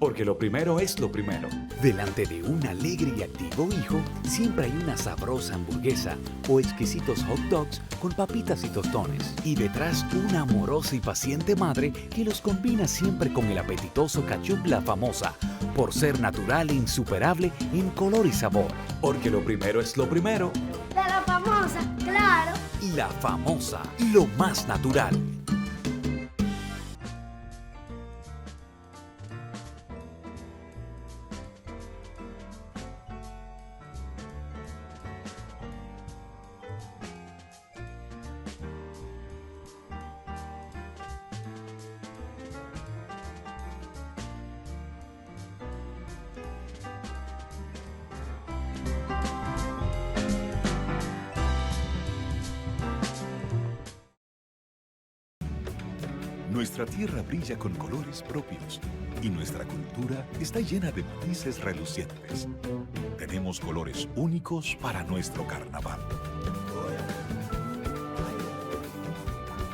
porque lo primero es lo primero. Delante de un alegre y activo hijo, siempre hay una sabrosa hamburguesa o exquisitos hot dogs con papitas y tostones. Y detrás, una amorosa y paciente madre que los combina siempre con el apetitoso ketchup La Famosa, por ser natural e insuperable en color y sabor. Porque lo primero es lo primero. De La Famosa, claro. La Famosa, lo más natural. Nuestra tierra brilla con colores propios y nuestra cultura está llena de matices relucientes. Tenemos colores únicos para nuestro carnaval.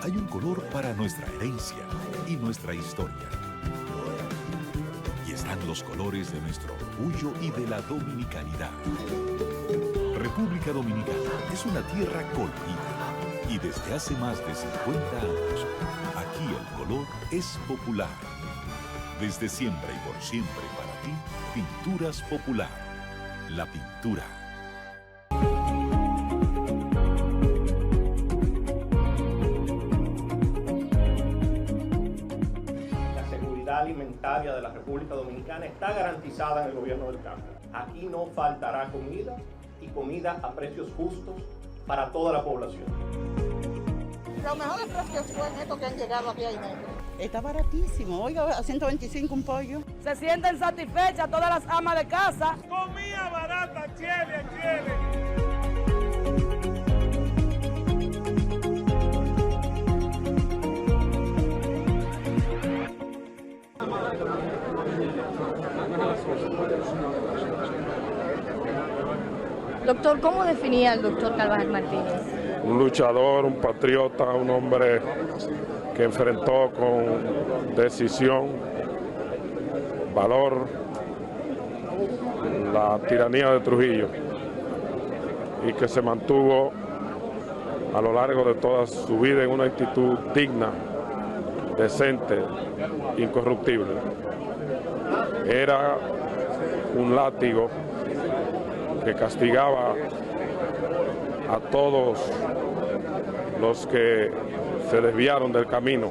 Hay un color para nuestra herencia y nuestra historia. Y están los colores de nuestro orgullo y de la dominicanidad. República Dominicana es una tierra colorida y desde hace más de 50 años, aquí el color es popular. Desde siempre y por siempre para ti, Pinturas Popular. La pintura. La seguridad alimentaria de la República Dominicana está garantizada en el gobierno del cambio. Aquí no faltará comida y comida a precios justos para toda la población. Los mejores precios fueron estos que han llegado aquí a Inés. Está baratísimo, oiga, a 125 un pollo. Se sienten satisfechas todas las amas de casa. Comida barata, chile, chile. Doctor, ¿cómo definía el doctor Carvajal Martínez? Un luchador, un patriota, un hombre que enfrentó con decisión, valor, la tiranía de Trujillo y que se mantuvo a lo largo de toda su vida en una actitud digna, decente, incorruptible. Era un látigo que castigaba a todos los que se desviaron del camino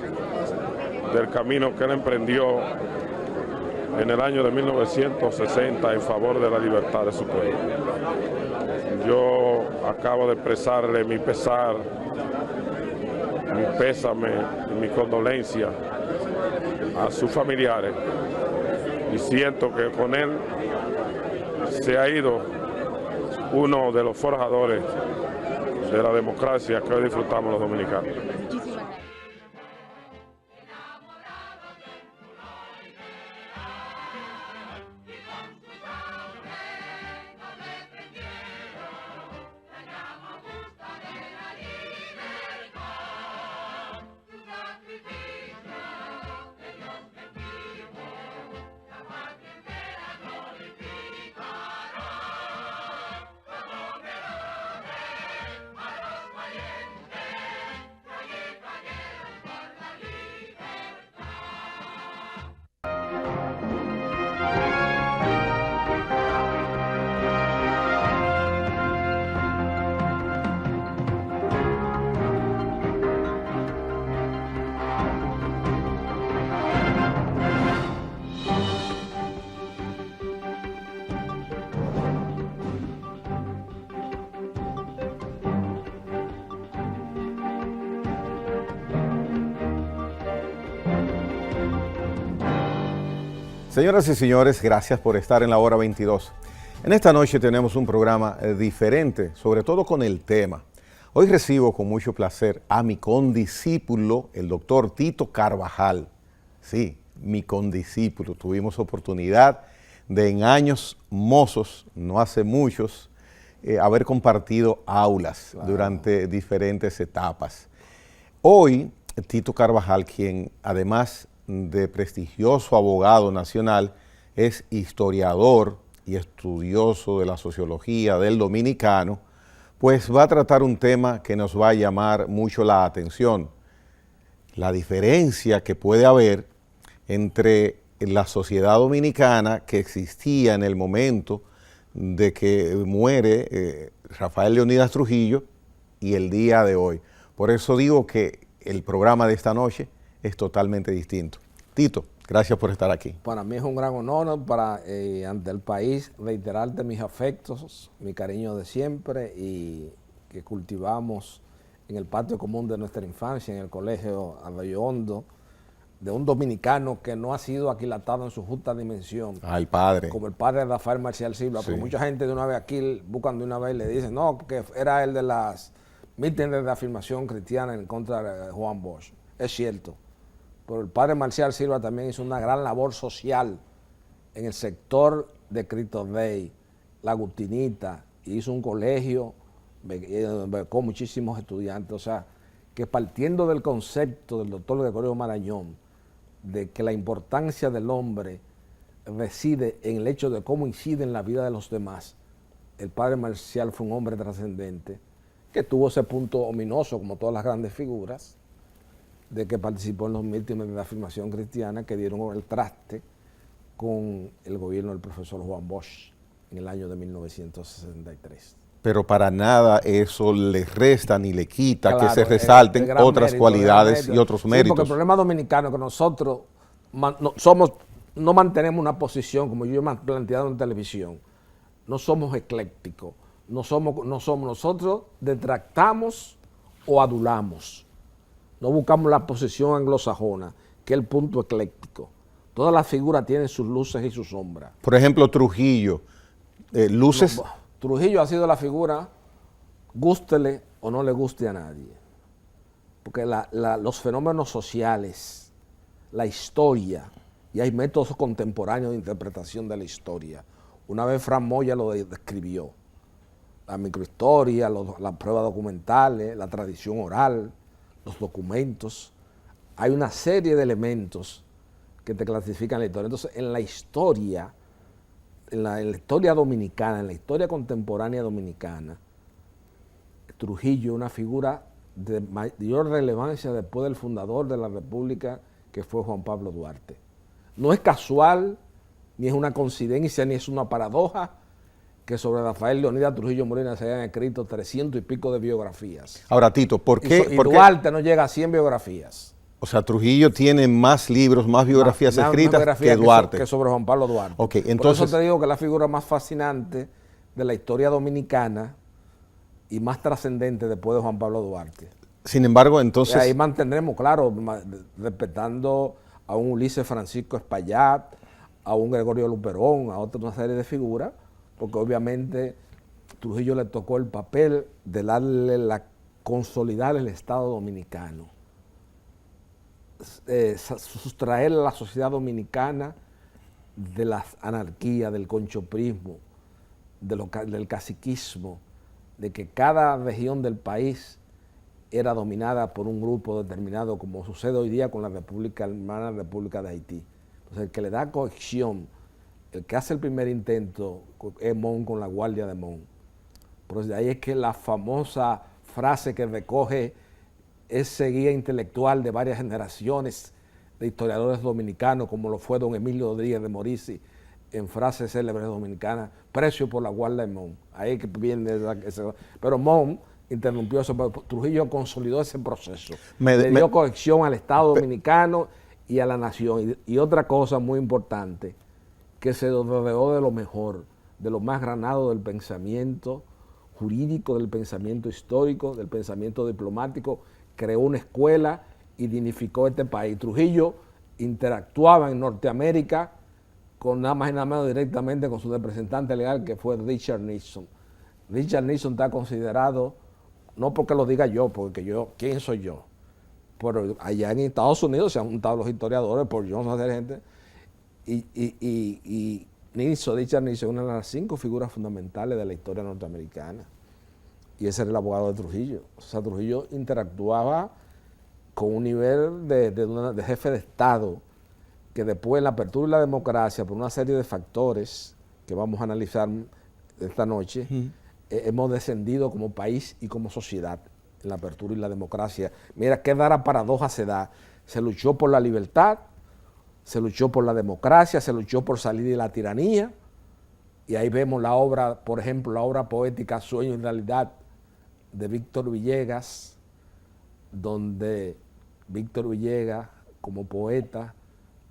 que él emprendió en el año de 1960 en favor de la libertad de su pueblo. Yo acabo de expresarle mi pesar, mi pésame y mi condolencia a sus familiares y siento que con él se ha ido uno de los forjadores de la democracia que hoy disfrutamos los dominicanos. Señoras y señores, gracias por estar en la hora 22. En esta noche tenemos un programa diferente, sobre todo con el tema. Hoy recibo con mucho placer a mi condiscípulo, el doctor Tito Carvajal. Sí, mi condiscípulo. Tuvimos oportunidad de en años mozos, no hace muchos, haber compartido aulas durante diferentes etapas. Hoy, Tito Carvajal, quien además de prestigioso abogado nacional, es historiador y estudioso de la sociología del dominicano, pues va a tratar un tema que nos va a llamar mucho la atención. La diferencia que puede haber entre la sociedad dominicana que existía en el momento de que muere Rafael Leónidas Trujillo y el día de hoy. Por eso digo que el programa de esta noche es totalmente distinto. Tito, gracias por estar aquí. Para mí es un gran honor ante el país reiterarte mis afectos, mi cariño de siempre y que cultivamos en el patio común de nuestra infancia, en el colegio Arroyo Hondo, de un dominicano que no ha sido aquilatado en su justa dimensión. Al padre. Como el padre de Rafael Marcial Silva, porque mucha gente de una vez aquí buscan de una vez y le dicen, no, que era el de las mítines de afirmación cristiana en contra de Juan Bosch. Es cierto, pero el padre Marcial Silva también hizo una gran labor social en el sector de Cristo Rey, La Agustinita, y hizo un colegio con muchísimos estudiantes. O sea, que partiendo del concepto del doctor Gregorio Marañón, de que la importancia del hombre reside en el hecho de cómo incide en la vida de los demás, el padre Marcial fue un hombre trascendente, que tuvo ese punto ominoso, como todas las grandes figuras, de que participó en los mítines de la afirmación cristiana que dieron el traste con el gobierno del profesor Juan Bosch en el año de 1963. Pero para nada eso le resta ni le quita, claro, que se resalten otras mérito, cualidades y otros méritos. Porque el problema dominicano es que nosotros no mantenemos una posición, como yo he planteado en televisión, no somos eclécticos, no somos nosotros detractamos o adulamos, no buscamos la posición anglosajona, que es el punto ecléctico. Todas las figuras tienen sus luces y sus sombras. Por ejemplo, Trujillo, luces... No, Trujillo ha sido la figura, gústele o no le guste a nadie, porque los fenómenos sociales, la historia, y hay métodos contemporáneos de interpretación de la historia. Una vez Fran Moya lo describió, la microhistoria, las pruebas documentales, la tradición oral, los documentos. Hay una serie de elementos que te clasifican la historia. Entonces, en la historia dominicana, en la historia contemporánea dominicana, Trujillo es una figura de mayor relevancia después del fundador de la República, que fue Juan Pablo Duarte. No es casual, ni es una coincidencia, ni es una paradoja que sobre Rafael Leónidas Trujillo Molina se hayan escrito 300 y pico de biografías. Ahora, Tito, ¿por qué? Y Duarte no llega a 100 biografías. O sea, Trujillo tiene más libros, más biografías escritas que Duarte. Que sobre Juan Pablo Duarte. Okay, entonces, por eso te digo que es la figura más fascinante de la historia dominicana y más trascendente después de Juan Pablo Duarte. Sin embargo, entonces... Y ahí mantendremos, claro, respetando a un Ulises Francisco Espaillat, a un Gregorio Luperón, a otra una serie de figuras, porque obviamente Trujillo le tocó el papel de consolidar el Estado dominicano. Sustraer a la sociedad dominicana de la anarquía, del conchoprismo, del caciquismo, de que cada región del país era dominada por un grupo determinado, como sucede hoy día con la República Hermana República de Haití. Entonces, el que le da cohesión, el que hace el primer intento es Mon con la Guardia de Mon. Por eso de ahí es que la famosa frase que recoge ese guía intelectual de varias generaciones de historiadores dominicanos, como lo fue don Emilio Rodríguez de Morici, en frases célebres dominicanas, precio por la Guardia de Mon. Ahí que viene pero Mon interrumpió eso, pero Trujillo consolidó ese proceso. Le dio cohesión al Estado dominicano y a la nación. Y otra cosa muy importante, que se rodeó de lo mejor, de lo más granado del pensamiento jurídico, del pensamiento histórico, del pensamiento diplomático, creó una escuela y dignificó este país. Trujillo interactuaba en Norteamérica con nada más y nada menos directamente con su representante legal, que fue Richard Nixon. Richard Nixon está considerado, no porque lo diga yo, porque ¿quién soy yo? Pero allá en Estados Unidos se han juntado los historiadores por Johnson, gente, y Richard Nixon es una de las 5 figuras fundamentales de la historia norteamericana. Y ese era el abogado de Trujillo. O sea, Trujillo interactuaba con un nivel de jefe de Estado que después en la apertura y la democracia, por una serie de factores que vamos a analizar esta noche, hemos descendido como país y como sociedad en la apertura y la democracia. Mira qué rara paradoja se da. Se luchó por la libertad, se luchó por la democracia, se luchó por salir de la tiranía, y ahí vemos la obra, por ejemplo, la obra poética Sueño en Realidad de Víctor Villegas, donde Víctor Villegas, como poeta,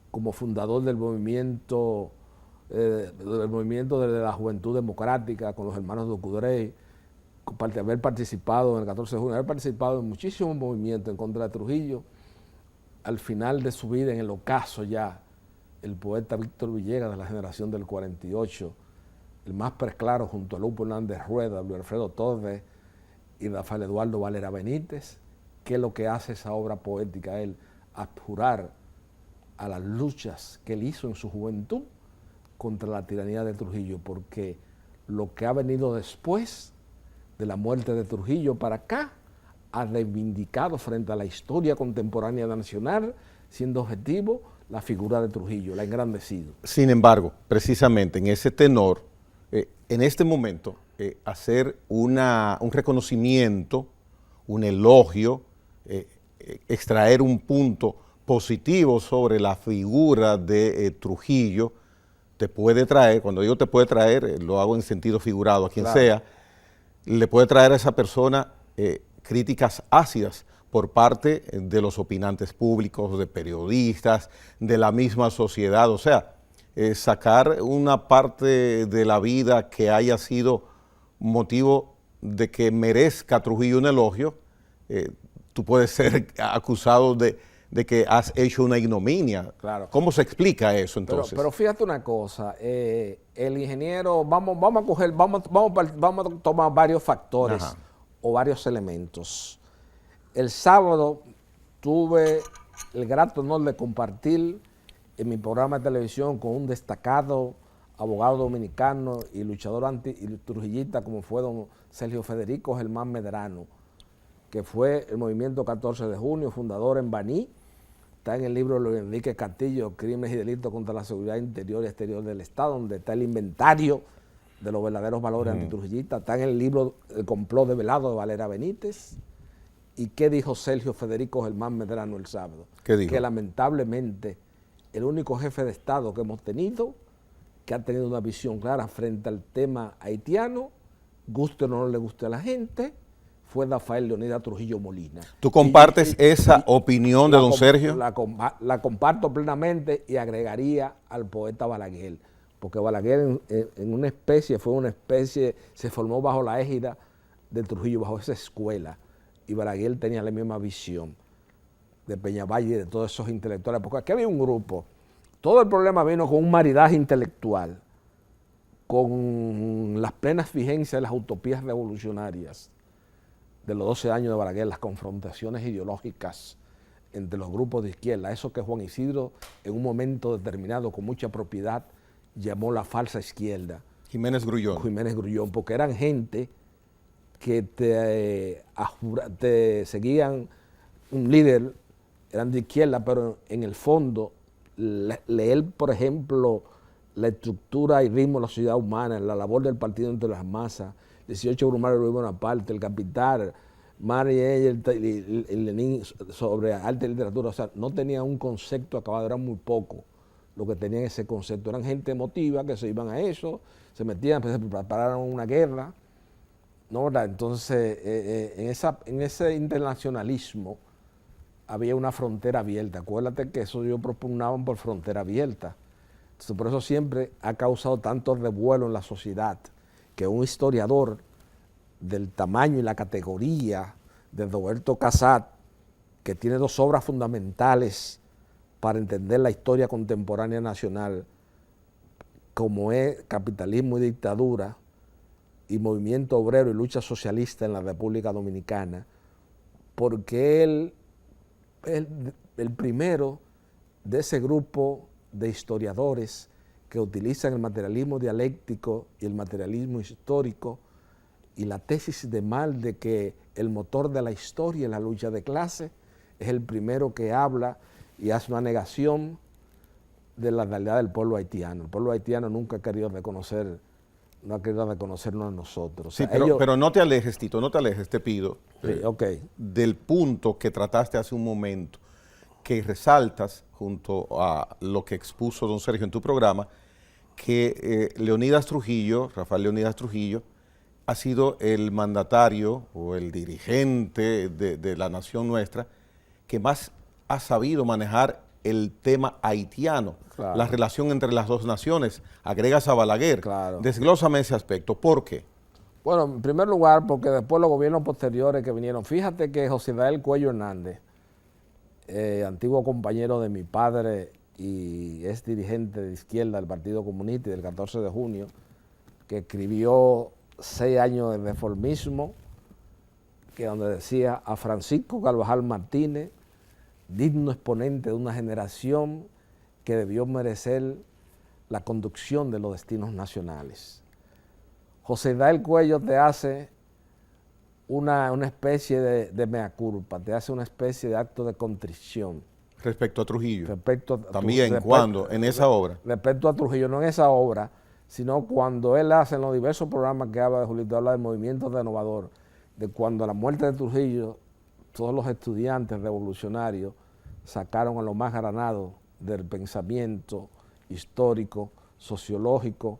como fundador del movimiento de la Juventud Democrática, con los hermanos de Ocudrey, haber participado en el 14 de junio, haber participado en muchísimos movimientos en contra de Trujillo, al final de su vida, en el ocaso ya, el poeta Víctor Villegas, de la generación del 48, el más preclaro junto a Lupo Hernández Rueda, Luis Alfredo Torres y Rafael Eduardo Valera Benítez, ¿qué es lo que hace esa obra poética? Él abjurar a las luchas que él hizo en su juventud contra la tiranía de Trujillo, porque lo que ha venido después de la muerte de Trujillo para acá ha reivindicado frente a la historia contemporánea nacional, siendo objetivo la figura de Trujillo, la ha engrandecido. Sin embargo, precisamente en ese tenor, en este momento, hacer un reconocimiento, un elogio, extraer un punto positivo sobre la figura de Trujillo, te puede traer, cuando digo te puede traer, lo hago en sentido figurado, a quien sea, le puede traer a esa persona críticas ácidas por parte de los opinantes públicos, de periodistas, de la misma sociedad. O sea, sacar una parte de la vida que haya sido motivo de que merezca Trujillo un elogio, tú puedes ser acusado de que has hecho una ignominia. Claro. ¿Cómo se explica eso entonces? Pero fíjate una cosa, el ingeniero, vamos a tomar varios factores o varios elementos. El sábado tuve el grato honor de compartir en mi programa de televisión con un destacado abogado dominicano y luchador anti-trujillista como fue don Sergio Federico Germán Medrano, que fue el movimiento 14 de junio, fundador en Baní. Está en el libro de Luis Enrique Castillo, Crímenes y Delitos contra la Seguridad Interior y Exterior del Estado, donde está el inventario de los verdaderos valores antitrujillistas. Está en el libro El complot develado de Valera Benítez. ¿Y qué dijo Sergio Federico Germán Medrano el sábado? ¿Qué dijo? Que lamentablemente el único jefe de Estado que hemos tenido, que ha tenido una visión clara frente al tema haitiano, guste o no le guste a la gente, fue Rafael Leonidas Trujillo Molina. ¿Tú compartes esa opinión de don Sergio? La comparto plenamente y agregaría al poeta Balaguer, porque Balaguer en una especie, se formó bajo la égida de Trujillo, bajo esa escuela, y Balaguer tenía la misma visión de Peñavalle y de todos esos intelectuales, porque aquí había un grupo, todo el problema vino con un maridaje intelectual, con las plenas vigencias de las utopías revolucionarias de los 12 años de Balaguer, las confrontaciones ideológicas entre los grupos de izquierda, eso que Juan Isidro en un momento determinado con mucha propiedad llamó la falsa izquierda. Jiménez Grullón, porque eran gente que te seguían un líder, eran de izquierda, pero en el fondo leer, por ejemplo, la estructura y ritmo de la sociedad humana, la labor del partido entre las masas, 18 Brumario Luis Bonaparte, El Capital, Mary y Lenin sobre arte y literatura, o sea, no tenían un concepto acabado, era muy poco lo que tenían ese concepto. Eran gente emotiva que se iban a eso, se metían, se prepararon una guerra, ¿no? ¿Verdad? Entonces, en ese internacionalismo había una frontera abierta. Acuérdate que eso ellos propugnaban por frontera abierta. Entonces, por eso siempre ha causado tanto revuelo en la sociedad que un historiador del tamaño y la categoría de Roberto Casat, que tiene dos obras fundamentales para entender la historia contemporánea nacional, como es Capitalismo y Dictadura y Movimiento Obrero y Lucha Socialista en la República Dominicana, porque él es el primero de ese grupo de historiadores que utilizan el materialismo dialéctico y el materialismo histórico y la tesis de Marx de que el motor de la historia es la lucha de clase. Es el primero que habla y hace una negación de la realidad del pueblo haitiano. El pueblo haitiano nunca ha querido reconocer, no ha querido reconocernos a nosotros. Sí, O sea, pero no te alejes, Tito, no te alejes, te pido, sí, del punto que trataste hace un momento, que resaltas junto a lo que expuso don Sergio en tu programa, que Leonidas Trujillo, Rafael Leonidas Trujillo, ha sido el mandatario o el dirigente de la nación nuestra que más ha sabido manejar el tema haitiano, claro, la relación entre las dos naciones. Agregas a Balaguer. Claro. Desglósame ese aspecto. ¿Por qué? Bueno, en primer lugar, porque después los gobiernos posteriores que vinieron, fíjate que José Israel Cuello Hernández, antiguo compañero de mi padre y es dirigente de izquierda del Partido Comunista y del 14 de junio, que escribió 6 años de reformismo, que donde decía a Francisco Carvajal Martínez, digno exponente de una generación que debió merecer la conducción de los destinos nacionales. José Israel Cuello te hace una especie de mea culpa, te hace una especie de acto de contrición. Respecto a Trujillo. También, ¿cuándo? ¿En esa obra? Respecto a Trujillo, no en esa obra, sino cuando él hace en los diversos programas que habla de Julito, habla de movimientos renovadores, de cuando a la muerte de Trujillo, todos los estudiantes revolucionarios sacaron a lo más granado del pensamiento histórico, sociológico,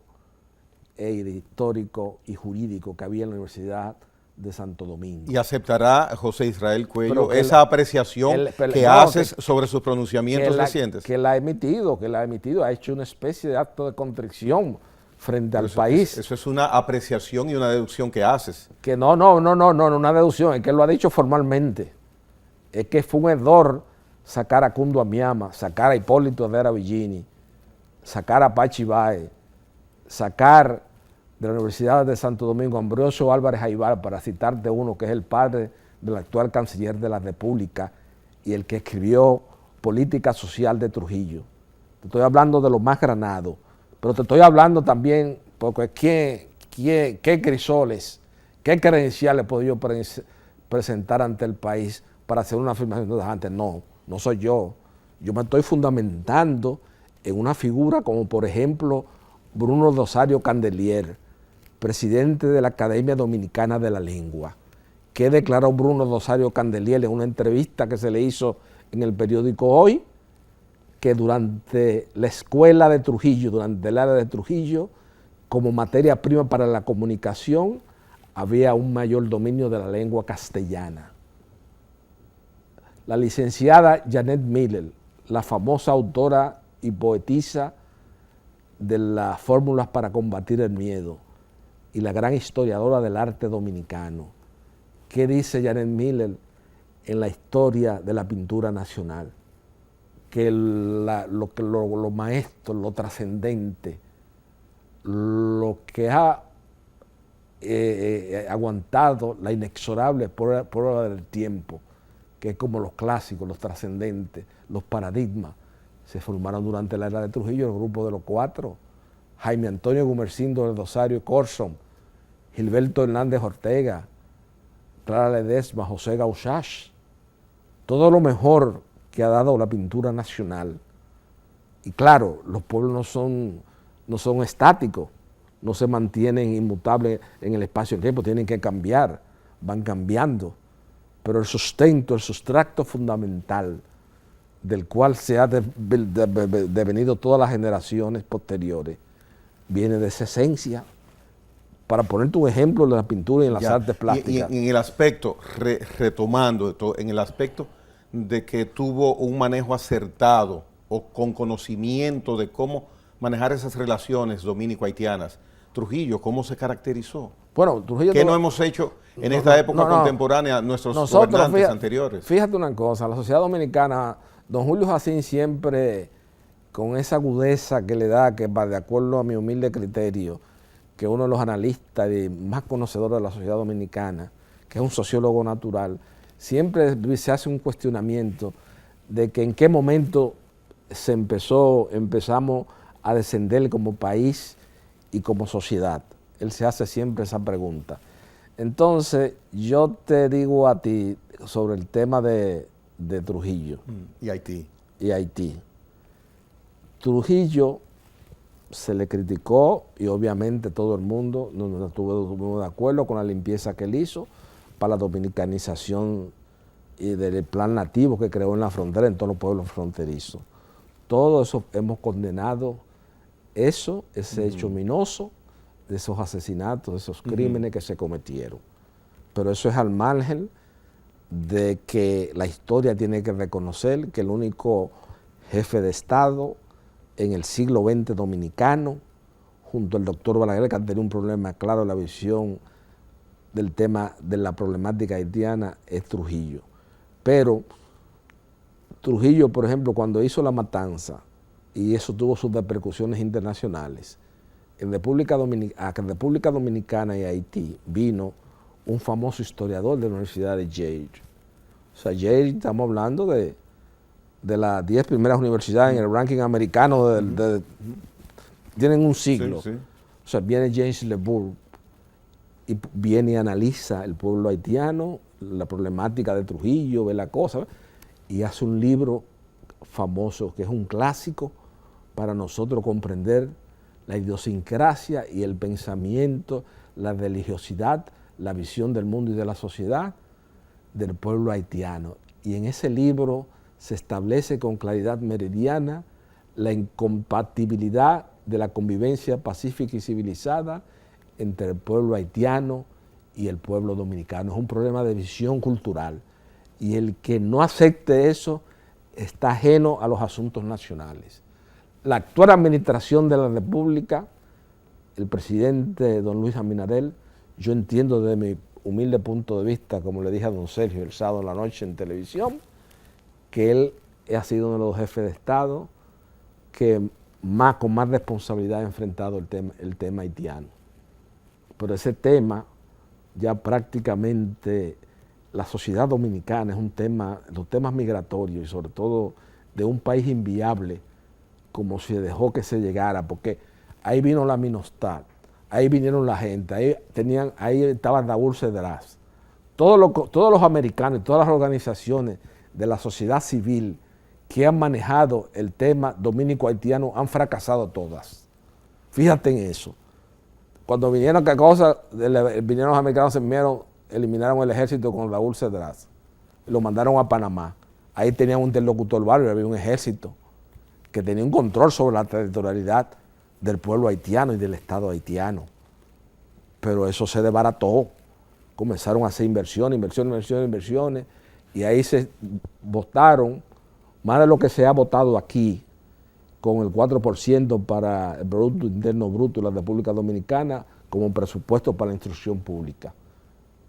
histórico y jurídico que había en la Universidad de Santo Domingo. ¿Y aceptará José Israel Cuello esa apreciación que haces sobre sus pronunciamientos recientes? Que la ha emitido, ha hecho una especie de acto de contrición frente al país. Eso es una apreciación y una deducción que haces. Que no, una deducción, es que él lo ha dicho formalmente. Es que fue un error sacar a Cundo Amiama, sacar a Hipólito Herrera Villini, sacar a Pachi Báez, sacar de la Universidad de Santo Domingo a Ambrosio Álvarez Aybar, para citarte uno que es el padre del actual canciller de la República y el que escribió Política Social de Trujillo. Te estoy hablando de lo más granado, pero te estoy hablando también porque qué crisoles, qué credenciales he podido presentar ante el país para hacer una afirmación de antes. No soy yo. Yo me estoy fundamentando en una figura como por ejemplo Bruno Rosario Candelier, presidente de la Academia Dominicana de la Lengua. ¿Qué declaró Bruno Rosario Candelier en una entrevista que se le hizo en el periódico Hoy? Que durante la escuela de Trujillo, durante el área de Trujillo, como materia prima para la comunicación, había un mayor dominio de la lengua castellana. La licenciada Janet Miller, la famosa autora y poetisa de las fórmulas para combatir el miedo y la gran historiadora del arte dominicano. ¿Qué dice Janet Miller en la historia de la pintura nacional? Que lo maestro, lo trascendente, lo que ha aguantado la inexorable prueba del tiempo, que es como los clásicos, los trascendentes, los paradigmas, se formaron durante la era de Trujillo, el grupo de los 4, Jaime Antonio Gumersindo del Rosario Corson, Gilberto Hernández Ortega, Clara Ledesma, José Gauchach, todo lo mejor que ha dado la pintura nacional. Y claro, los pueblos no son estáticos, no se mantienen inmutables en el espacio y el tiempo, tienen que cambiar, van cambiando. Pero el sustento, el sustrato fundamental del cual se ha devenido todas las generaciones posteriores, viene de esa esencia. Para ponerte un ejemplo de la pintura y en las artes plásticas. Y en el aspecto, retomando, en el aspecto de que tuvo un manejo acertado o con conocimiento de cómo manejar esas relaciones dominico-haitianas, Trujillo, ¿cómo se caracterizó? Bueno, Trujillo... ¿Qué no hemos hecho en esta época contemporánea nuestros gobernantes anteriores? Fíjate una cosa, la sociedad dominicana, don Julio Jacín siempre, con esa agudeza que le da, que va de acuerdo a mi humilde criterio, que uno de los analistas y más conocedores de la sociedad dominicana, que es un sociólogo natural, siempre se hace un cuestionamiento de que en qué momento empezamos a descender como país y como sociedad. Él se hace siempre esa pregunta. Entonces, yo te digo a ti sobre el tema de Trujillo. Y Haití. Y Haití. Trujillo se le criticó y obviamente todo el mundo no estuvo de acuerdo con la limpieza que él hizo para la dominicanización y del plan nativo que creó en la frontera, en todos los pueblos fronterizos. Todo eso hemos condenado, ese hecho ominoso de esos asesinatos, de esos crímenes que se cometieron. Pero eso es al margen de que la historia tiene que reconocer que el único jefe de Estado en el siglo XX dominicano, junto al doctor Balaguer, que han tenido un problema claro en la visión del tema de la problemática haitiana, es Trujillo. Pero Trujillo, por ejemplo, cuando hizo la matanza, y eso tuvo sus repercusiones internacionales, en República Dominicana y Haití vino un famoso historiador de la Universidad de Yale. O sea, Yale, estamos hablando de las 10 primeras universidades en el ranking americano, tienen un siglo. Sí, sí. O sea, viene James LeBourg y viene y analiza el pueblo haitiano, la problemática de Trujillo, ve la cosa, y hace un libro famoso que es un clásico para nosotros comprender la idiosincrasia y el pensamiento, la religiosidad, la visión del mundo y de la sociedad del pueblo haitiano. Y en ese libro se establece con claridad meridiana la incompatibilidad de la convivencia pacífica y civilizada entre el pueblo haitiano y el pueblo dominicano. Es un problema de visión cultural. Y el que no acepte eso está ajeno a los asuntos nacionales. La actual administración de la República, el presidente don Luis Abinader, yo entiendo desde mi humilde punto de vista, como le dije a don Sergio el sábado en la noche en televisión, que él ha sido uno de los jefes de Estado que con más responsabilidad ha enfrentado el tema haitiano. Pero ese tema, ya prácticamente la sociedad dominicana es un tema, los temas migratorios y sobre todo de un país inviable, como se dejó que se llegara, porque ahí vino la Minostad, ahí vinieron la gente, ahí estaba Raúl Cedrás. Todos los americanos y todas las organizaciones de la sociedad civil que han manejado el tema dominico-haitiano han fracasado todas. Fíjate en eso. Cuando vinieron, vinieron los americanos, eliminaron el ejército con Raúl Cedrás, lo mandaron a Panamá. Ahí tenían un interlocutor válido, había un ejército que tenía un control sobre la territorialidad del pueblo haitiano y del Estado haitiano. Pero eso se desbarató. Comenzaron a hacer inversiones, y ahí se votaron más de lo que se ha votado aquí, con el 4% para el Producto Interno Bruto de la República Dominicana como presupuesto para la instrucción pública.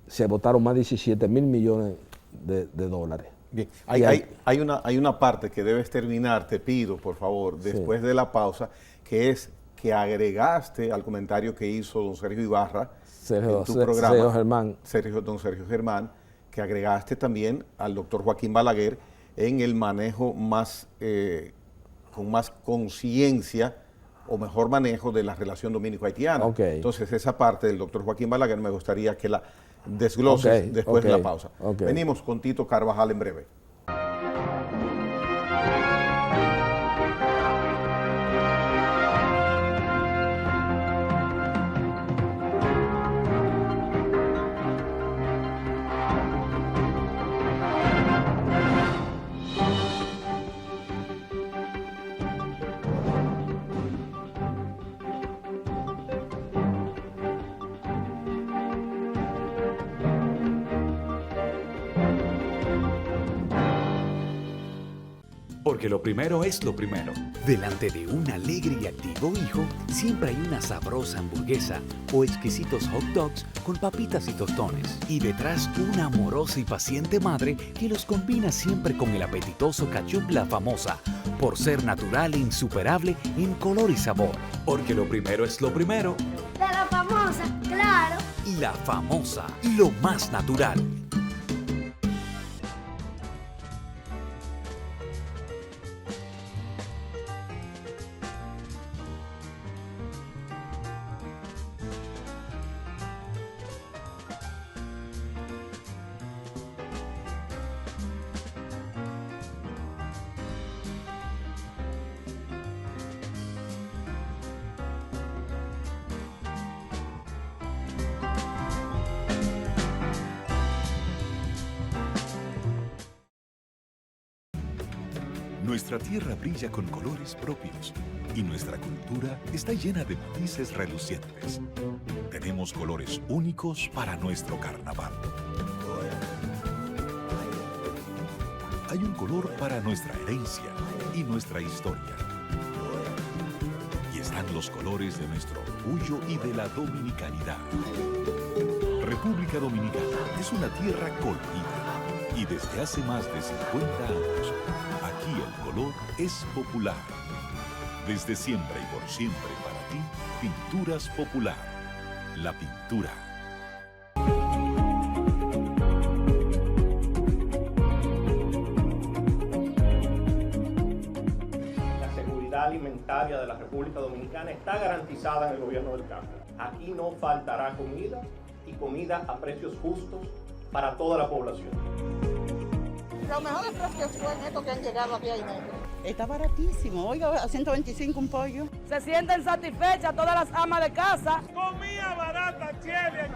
Se votaron más de 17 mil millones de dólares. Bien, hay una parte que debes terminar, te pido, por favor, después de la pausa, que es que agregaste al comentario que hizo don Sergio Ibarra en tu programa, don Sergio Germán, que agregaste también al doctor Joaquín Balaguer en el manejo con más conciencia o mejor manejo de la relación dominico-haitiana. Okay. Entonces, esa parte del doctor Joaquín Balaguer me gustaría que la desgloses después de la pausa. Venimos con Tito Carvajal en breve. Porque lo primero es lo primero. Delante de un alegre y activo hijo, siempre hay una sabrosa hamburguesa o exquisitos hot dogs con papitas y tostones. Y detrás una amorosa y paciente madre que los combina siempre con el apetitoso ketchup La Famosa, por ser natural e insuperable en color y sabor. Porque lo primero es lo primero. De La Famosa, claro. Y La Famosa, lo más natural. Nuestra tierra brilla con colores propios y nuestra cultura está llena de matices relucientes. Tenemos colores únicos para nuestro carnaval. Hay un color para nuestra herencia y nuestra historia. Y están los colores de nuestro orgullo y de la dominicanidad. República Dominicana es una tierra colorida y desde hace más de 50 años, aquí el color es popular. Desde siempre y por siempre para ti, Pinturas Popular. La pintura. La seguridad alimentaria de la República Dominicana está garantizada en el gobierno del cambio. Aquí no faltará comida y comida a precios justos para toda la población. Los mejores precios fue en esto que han llegado aquí a Inegro. Está baratísimo. Oiga, a 125 un pollo. Se sienten satisfechas todas las amas de casa. Comida barata, Chile.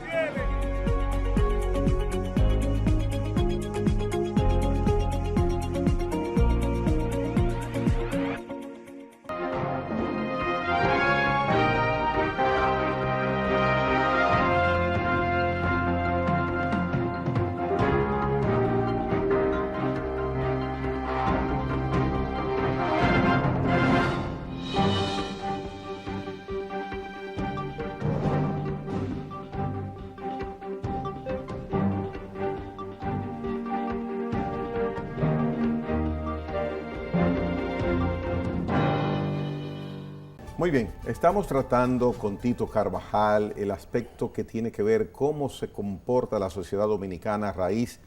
Muy bien, estamos tratando con Tito Carvajal el aspecto que tiene que ver cómo se comporta la sociedad dominicana a raíz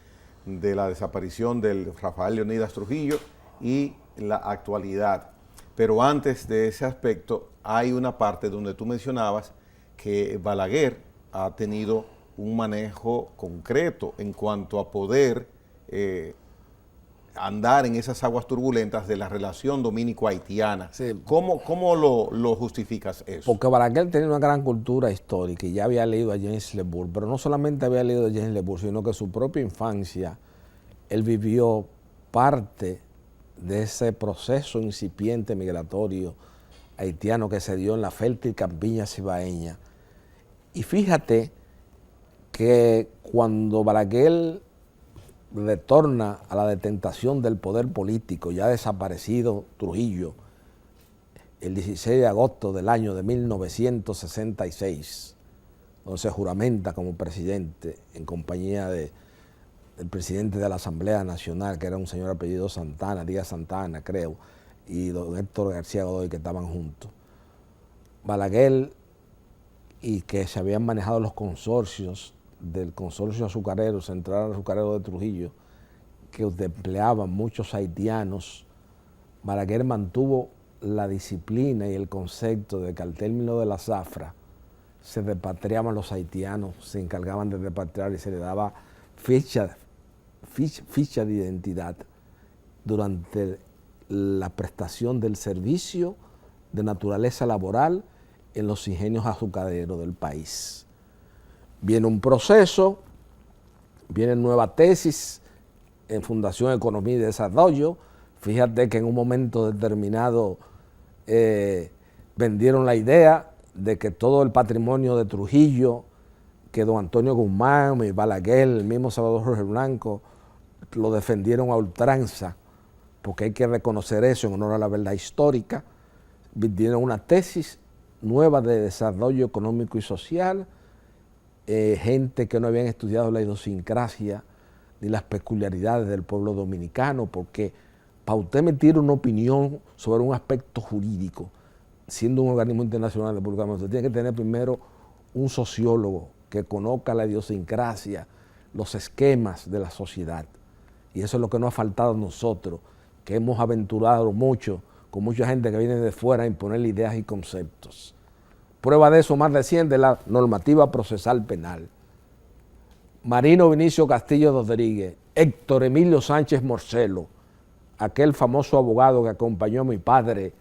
de la desaparición del Rafael Leonidas Trujillo y la actualidad. Pero antes de ese aspecto hay una parte donde tú mencionabas que Balaguer ha tenido un manejo concreto en cuanto a poder andar en esas aguas turbulentas de la relación dominico-haitiana. Sí. ¿Cómo lo justificas eso? Porque Balaguer tenía una gran cultura histórica y ya había leído a James LeBour, pero no solamente había leído a James LeBour, sino que en su propia infancia él vivió parte de ese proceso incipiente migratorio haitiano que se dio en la fértil campiña cibaeña. Y fíjate que cuando Balaguer retorna a la detentación del poder político, ya desaparecido Trujillo, el 16 de agosto del año de 1966, donde se juramenta como presidente en compañía del presidente de la Asamblea Nacional, que era un señor apellido Santana, Díaz Santana, creo, y don Héctor García Godoy, que estaban juntos. Balaguer, y que se habían manejado los consorcios del consorcio azucarero, Central Azucarero de Trujillo, que empleaban muchos haitianos. Balaguer mantuvo la disciplina y el concepto de que al término de la zafra se repatriaban los haitianos, se encargaban de repatriar y se le daba ficha de identidad durante la prestación del servicio de naturaleza laboral en los ingenios azucareros del país. Viene un proceso, viene nueva tesis en Fundación Economía y Desarrollo. Fíjate que en un momento determinado vendieron la idea de que todo el patrimonio de Trujillo, que don Antonio Guzmán, y Balaguer, el mismo Salvador Jorge Blanco, lo defendieron a ultranza, porque hay que reconocer eso en honor a la verdad histórica. Vendieron una tesis nueva de desarrollo económico y social, gente que no habían estudiado la idiosincrasia ni las peculiaridades del pueblo dominicano, porque para usted emitir una opinión sobre un aspecto jurídico, siendo un organismo internacional de República Dominicana, usted tiene que tener primero un sociólogo que conozca la idiosincrasia, los esquemas de la sociedad. Y eso es lo que nos ha faltado a nosotros, que hemos aventurado mucho con mucha gente que viene de fuera a imponer ideas y conceptos. Prueba de eso más reciente, la normativa procesal penal. Marino Vinicio Castillo Rodríguez, Héctor Emilio Sánchez Morcelo, aquel famoso abogado que acompañó a mi padre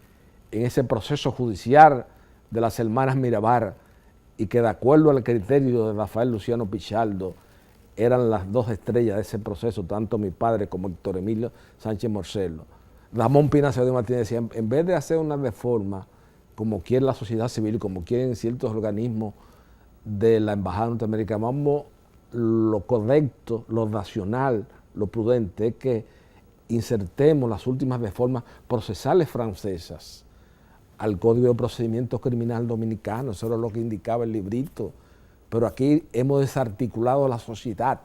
en ese proceso judicial de las hermanas Mirabal y que de acuerdo al criterio de Rafael Luciano Pichardo eran las dos estrellas de ese proceso, tanto mi padre como Héctor Emilio Sánchez Morcelo. Ramón Pina Acevedo Martínez decía, en vez de hacer una reforma como quiere la sociedad civil, como quieren ciertos organismos de la Embajada Norteamericana, vamos, lo correcto, lo racional, lo prudente es que insertemos las últimas reformas procesales francesas al Código de Procedimientos Criminal Dominicano. Eso era lo que indicaba el librito. Pero aquí hemos desarticulado la sociedad.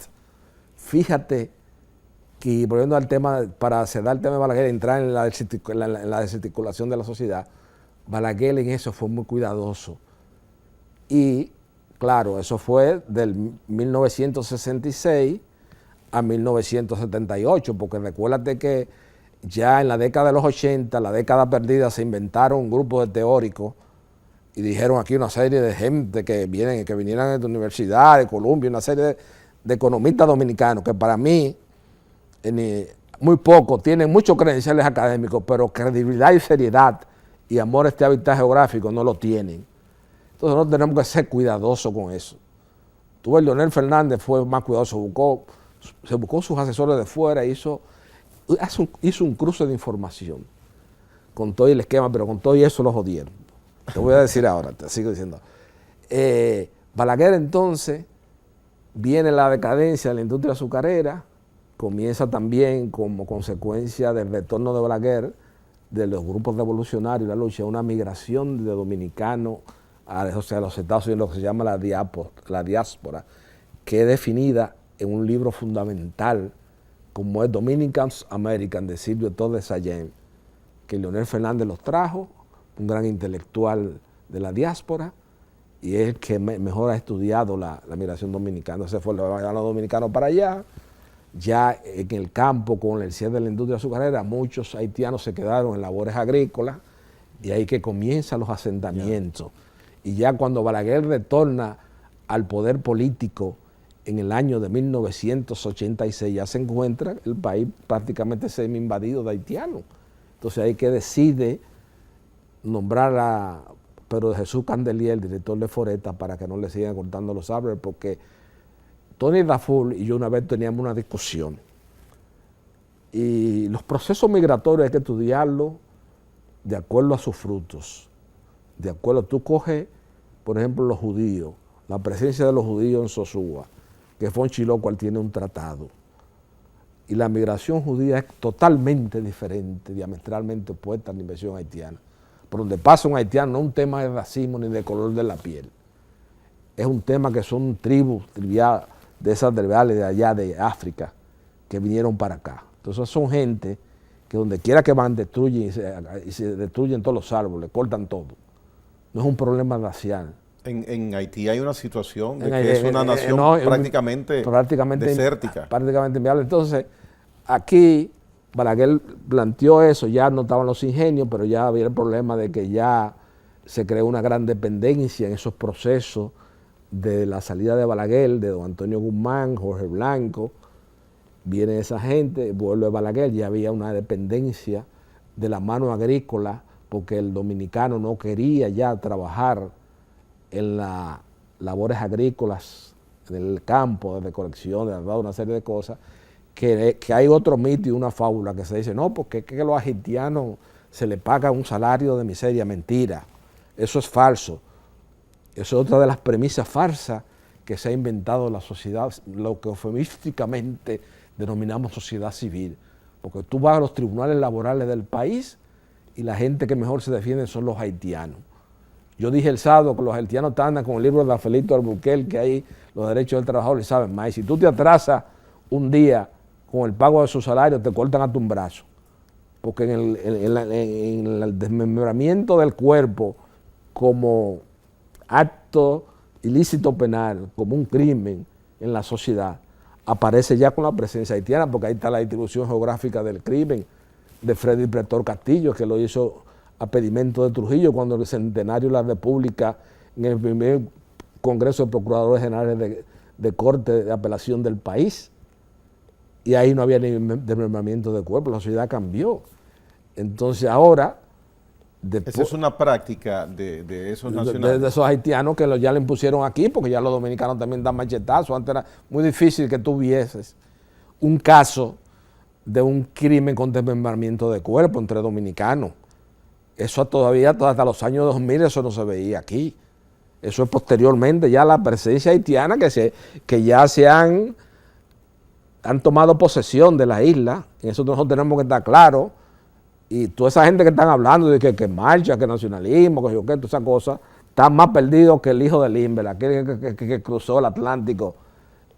Fíjate que, volviendo al tema, para cerrar el tema de Balaguer, entrar en la desarticulación de la sociedad, Balaguer en eso fue muy cuidadoso. Y, claro, eso fue del 1966 a 1978, porque recuérdate que ya en la década de los 80, la década perdida, se inventaron un grupo de teóricos y dijeron aquí una serie de gente que vinieran de la Universidad de Columbia, una serie de economistas dominicanos que para mí, muy poco, tienen muchos credenciales académicos, pero credibilidad y seriedad y amor a este hábitat geográfico no lo tienen. Entonces nosotros tenemos que ser cuidadosos con eso. Tú ves, Leonel Fernández fue más cuidadoso, se buscó sus asesores de fuera, hizo un cruce de información con todo el esquema, pero con todo y eso lo jodieron. Te voy a decir ahora, te sigo diciendo. Balaguer entonces, viene la decadencia de la industria azucarera, comienza también como consecuencia del retorno de Balaguer, de los grupos revolucionarios, la lucha, una migración de dominicanos a los Estados Unidos, lo que se llama la diáspora, que es definida en un libro fundamental como es Dominicans American, de Silvio Torres Sallén, que Leonel Fernández los trajo, un gran intelectual de la diáspora, y es el que mejor ha estudiado la migración dominicana. Se fue los dominicanos para allá, ya en el campo con el cierre de la industria azucarera, muchos haitianos se quedaron en labores agrícolas, y ahí que comienzan los asentamientos. Y ya cuando Balaguer retorna al poder político en el año de 1986, ya se encuentra el país prácticamente semi-invadido de haitianos. Entonces ahí que decide nombrar a Pedro de Jesús Candelier, el director de Foresta, para que no le sigan cortando los árboles, porque Tony Raful y yo una vez teníamos una discusión. Y los procesos migratorios hay que estudiarlos de acuerdo a sus frutos. De acuerdo, tú coges, por ejemplo, los judíos, la presencia de los judíos en Sosúa, que Fonchiló, cual tiene un tratado. Y la migración judía es totalmente diferente, diametralmente opuesta a la inversión haitiana. Por donde pasa un haitiano no es un tema de racismo ni de color de la piel. Es un tema que son tribus de esas tribales de allá de África que vinieron para acá. Entonces son gente que donde quiera que van destruyen y se destruyen todos los árboles, cortan todo. No es un problema racial. En Haití hay una situación de que es una nación prácticamente desértica. Prácticamente inviable. Entonces, aquí Balaguer planteó eso, ya no estaban los ingenios, pero ya había el problema de que ya se creó una gran dependencia en esos procesos de la salida de Balaguer, de don Antonio Guzmán, Jorge Blanco. Viene esa gente, vuelve Balaguer, ya había una dependencia de la mano agrícola, porque el dominicano no quería ya trabajar en las labores agrícolas, en el campo, de recolección, de una serie de cosas, que hay otro mito y una fábula que se dice, no, porque es que los haitianos se les paga un salario de miseria. Mentira, eso es falso. Eso es otra de las premisas falsas que se ha inventado la sociedad, lo que eufemísticamente denominamos sociedad civil, porque tú vas a los tribunales laborales del país y la gente que mejor se defiende son los haitianos. Yo dije el sábado que los haitianos andan con el libro de Rafaelito Albuquerque, que hay los derechos del trabajador y saben más. Y si tú te atrasas un día con el pago de su salario, te cortan hasta un brazo. Porque en el desmembramiento del cuerpo como acto ilícito penal, como un crimen en la sociedad, aparece ya con la presencia haitiana, porque ahí está la distribución geográfica del crimen de Freddy Pretor Castillo, que lo hizo a pedimento de Trujillo cuando el centenario de la República, en el primer Congreso de Procuradores Generales de Corte de Apelación del país, y ahí no había ni desmembramiento de cuerpo, la sociedad cambió. Entonces ahora... Esa es una práctica de esos nacionales. De esos haitianos que ya le impusieron aquí, porque ya los dominicanos también dan machetazos. Antes era muy difícil que tú vieses un caso de un crimen con desmembramiento de cuerpo entre dominicanos. Eso todavía, hasta los años 2000, eso no se veía aquí. Eso es posteriormente ya la presencia haitiana que ya han tomado posesión de la isla. En eso nosotros tenemos que estar claros. Y toda esa gente que están hablando de que marcha, que nacionalismo, que todas esas cosas, están más perdidos que el hijo de Limber, aquel que cruzó el Atlántico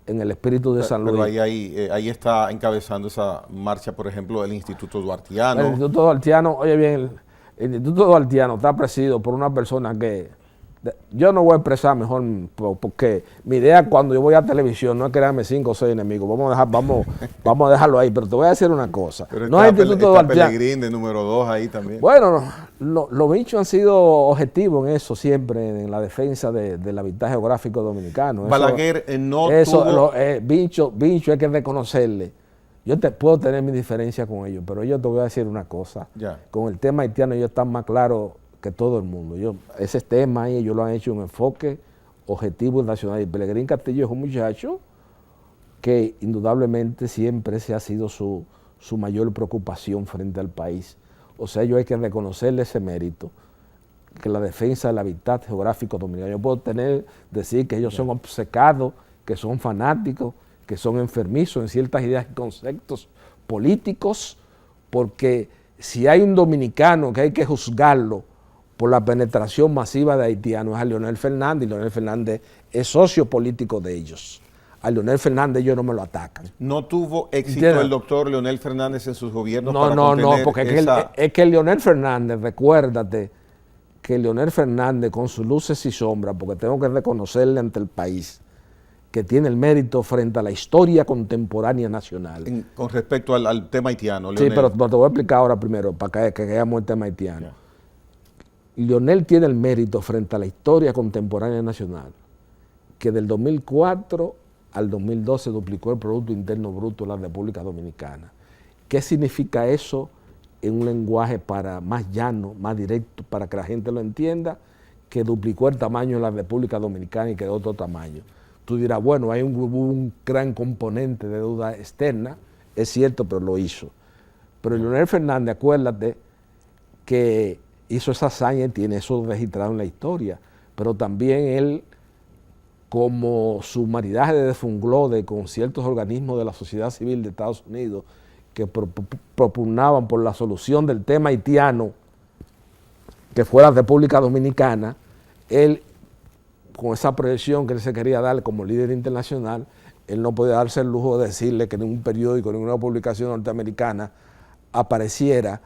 en el espíritu de San Luis. Pero ahí está encabezando esa marcha, por ejemplo, el Instituto Duartiano. El Instituto Duartiano, oye bien, el Instituto Duartiano está presidido por una persona que yo no voy a expresar mejor, porque mi idea cuando yo voy a televisión no es crearme 5 o 6 enemigos, vamos a dejarlo ahí, pero te voy a decir una cosa. Pero no es el Instituto Duartiano. Pelegrín de número 2 ahí también. Bueno, los bichos han sido objetivos en eso siempre, en la defensa del hábitat geográfico dominicano. Balaguer tuvo... Bicho hay que reconocerle. Yo puedo tener mi diferencia con ellos, pero yo te voy a decir una cosa. Ya. Con el tema haitiano ellos están más claros que todo el mundo. Ese tema ahí ellos lo han hecho un enfoque objetivo y nacional. Y Pelegrín Castillo es un muchacho que indudablemente siempre ese ha sido su mayor preocupación frente al país. O sea, ellos hay que reconocerle ese mérito, que la defensa del hábitat geográfico dominicano. Yo puedo decir que ellos son obcecados, que son fanáticos, que son enfermizos en ciertas ideas y conceptos políticos, porque si hay un dominicano que hay que juzgarlo por la penetración masiva de haitianos es a Leonel Fernández, y Leonel Fernández es socio político de ellos. A Leonel Fernández ellos no me lo atacan. ¿No tuvo éxito el doctor Leonel Fernández en sus gobiernos para No, contener porque es que Leonel Fernández, recuérdate que Leonel Fernández con sus luces y sombras, porque tengo que reconocerle ante el país, que tiene el mérito frente a la historia contemporánea nacional. Con respecto al tema haitiano, Leonel. Sí, pero te voy a explicar ahora primero, para que veamos el tema haitiano. Ya. Leonel tiene el mérito frente a la historia contemporánea nacional, que del 2004 al 2012 duplicó el Producto Interno Bruto de la República Dominicana. ¿Qué significa eso en un lenguaje más llano, más directo, para que la gente lo entienda? Que duplicó el tamaño de la República Dominicana y quedó otro tamaño. Tú dirás, bueno, hay un gran componente de deuda externa, es cierto, pero lo hizo. Pero Leonel Fernández, acuérdate que hizo esa hazaña y tiene eso registrado en la historia, pero también él, como su maridaje de defunglode con ciertos organismos de la sociedad civil de Estados Unidos que propugnaban por la solución del tema haitiano, que fue la República Dominicana, él, con esa proyección que él se quería dar como líder internacional, él no podía darse el lujo de decirle que en un periódico, en una publicación norteamericana, apareciera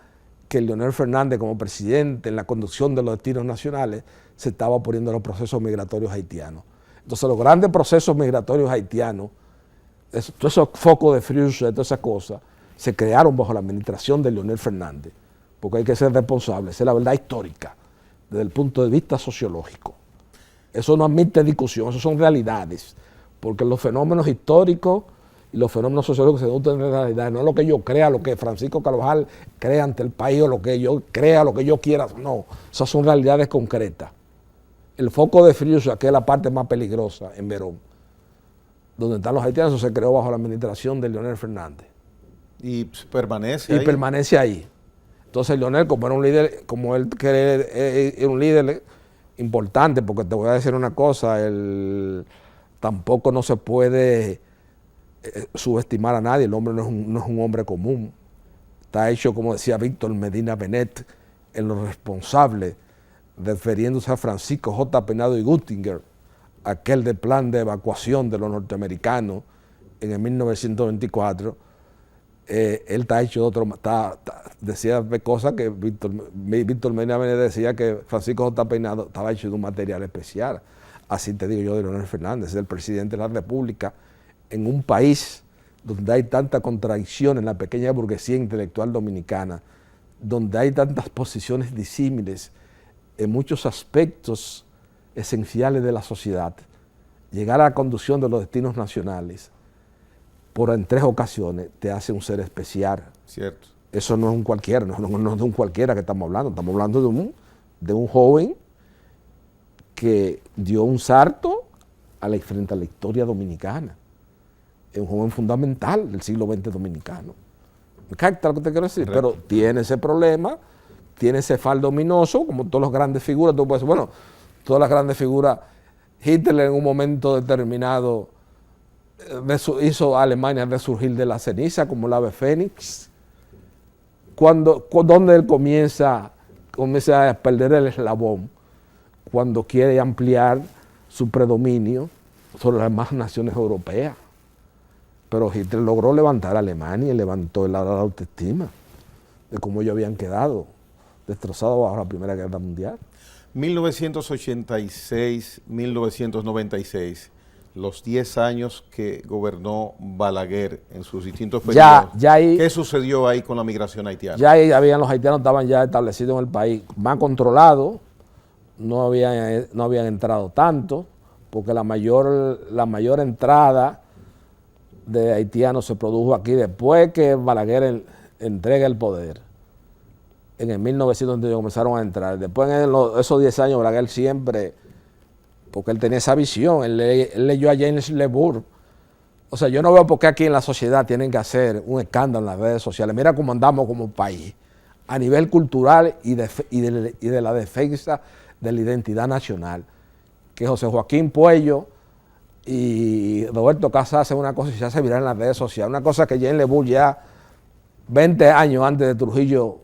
que Leonel Fernández como presidente en la conducción de los destinos nacionales se estaba oponiendo a los procesos migratorios haitianos. Entonces los grandes procesos migratorios haitianos, todos esos focos de Freuche, todas esas cosas, se crearon bajo la administración de Leonel Fernández, porque hay que ser responsable, esa es la verdad histórica, desde el punto de vista sociológico. Eso no admite discusión, eso son realidades, porque los fenómenos históricos y los fenómenos sociológicos se nutren de realidad, no es lo que yo crea, lo que Francisco Carvajal crea ante el país, o lo que yo crea, lo que yo quiera, no, esas son realidades concretas. El foco de Freuche, que es la parte más peligrosa en Verón, donde están los haitianos, eso se creó bajo la administración de Leonel Fernández. Y permanece ahí. Y permanece ahí. Entonces Leonel, como era un líder, como él era un líder importante, porque te voy a decir una cosa, tampoco no se puede subestimar a nadie, el hombre no es un hombre común. Está hecho, como decía Víctor Medina Benet, en lo responsable, refiriéndose a Francisco J. Penado y Guttinger, aquel del plan de evacuación de los norteamericanos en el 1924, él está hecho de otro, decía cosas que Víctor Medina Benet decía que Francisco J. Penado estaba hecho de un material especial. Así te digo yo de Leonel Fernández, es el presidente de la República en un país donde hay tanta contradicción en la pequeña burguesía intelectual dominicana, donde hay tantas posiciones disímiles en muchos aspectos esenciales de la sociedad. Llegar a la conducción de los destinos nacionales en 3 ocasiones te hace un ser especial. Cierto. Eso no es un cualquiera, no es de un cualquiera que estamos hablando de un joven que dio un salto frente a la historia dominicana. Es un joven fundamental del siglo XX dominicano. Capta lo que te quiero decir, pero tiene ese problema, tiene ese fardo ominoso, como todas las grandes figuras. Tú puedes decir, bueno, todas las grandes figuras, Hitler en un momento determinado hizo a Alemania resurgir de la ceniza como el ave fénix. Donde él comienza a perder el eslabón, cuando quiere ampliar su predominio sobre las demás naciones europeas. Pero Hitler logró levantar a Alemania y levantó la autoestima de cómo ellos habían quedado destrozados bajo la Primera Guerra Mundial. 1986, 1996, los 10 años que gobernó Balaguer en sus distintos periodos. ¿Qué sucedió ahí con la migración haitiana? Ya ahí los haitianos estaban ya establecidos en el país, más controlados, no habían entrado tanto, porque la mayor entrada de haitianos se produjo aquí después que Balaguer entrega el poder. En el 1900 comenzaron a entrar. Después en esos 10 años Balaguer siempre, porque él tenía esa visión, él leyó a James LeBour. O sea, yo no veo por qué aquí en la sociedad tienen que hacer un escándalo en las redes sociales. Mira cómo andamos como país, a nivel cultural y de la defensa de la identidad nacional. Que José Joaquín Puello y Roberto Casas hacen una cosa y se hace viral en las redes sociales. Una cosa que James LeBour ya 20 años antes de Trujillo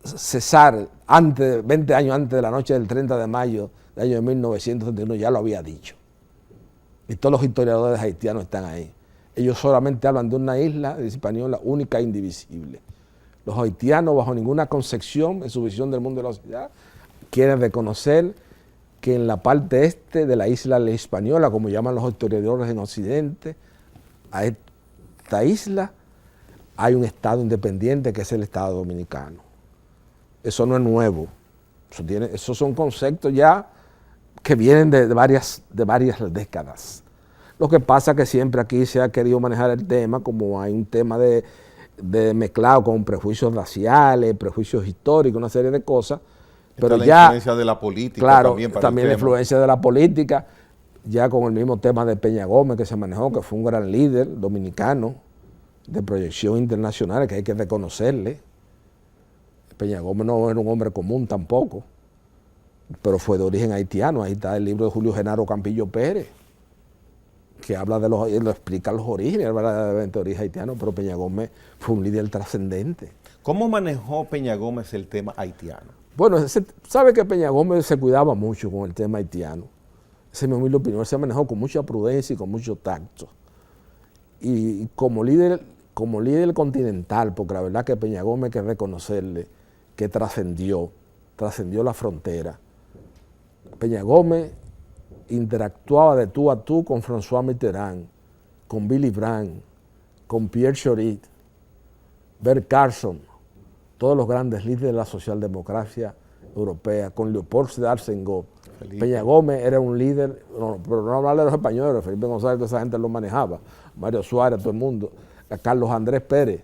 cesar, 20 años antes de la noche del 30 de mayo del año 1971 ya lo había dicho. Y todos los historiadores haitianos están ahí. Ellos solamente hablan de una isla de Hispaniola única e indivisible. Los haitianos, bajo ninguna concepción en su visión del mundo de la sociedad, quieren reconocer que en la parte este de la isla de la Hispaniola, como llaman los historiadores en Occidente, a esta isla hay un estado independiente que es el Estado Dominicano. Eso no es nuevo. Esos son conceptos ya que vienen de varias décadas. Lo que pasa es que siempre aquí se ha querido manejar el tema como hay un tema de mezclado con prejuicios raciales, prejuicios históricos, una serie de cosas. Pero la ya, influencia de la política claro, también la influencia de la política, ya con el mismo tema de Peña Gómez que se manejó, que fue un gran líder dominicano de proyección internacional, que hay que reconocerle. Peña Gómez no era un hombre común tampoco, pero fue de origen haitiano. Ahí está el libro de Julio Genaro Campillo Pérez, que habla lo explica los orígenes, el verdaderamente origen haitiano, pero Peña Gómez fue un líder trascendente. ¿Cómo manejó Peña Gómez el tema haitiano? Bueno, sabe que Peña Gómez se cuidaba mucho con el tema haitiano. Esa es mi humilde opinión. Él se manejó con mucha prudencia y con mucho tacto. Y como líder continental, porque la verdad que Peña Gómez hay que reconocerle que trascendió la frontera. Peña Gómez interactuaba de tú a tú con François Mitterrand, con Willy Brandt, con Pierre Chorit, Bert Carson, todos los grandes líderes de la socialdemocracia europea, con Leopold Sédar Senghor. Peña Gómez era un líder, pero no hablarle de los españoles, Felipe González, toda esa gente lo manejaba, Mario Suárez, todo el mundo, a Carlos Andrés Pérez.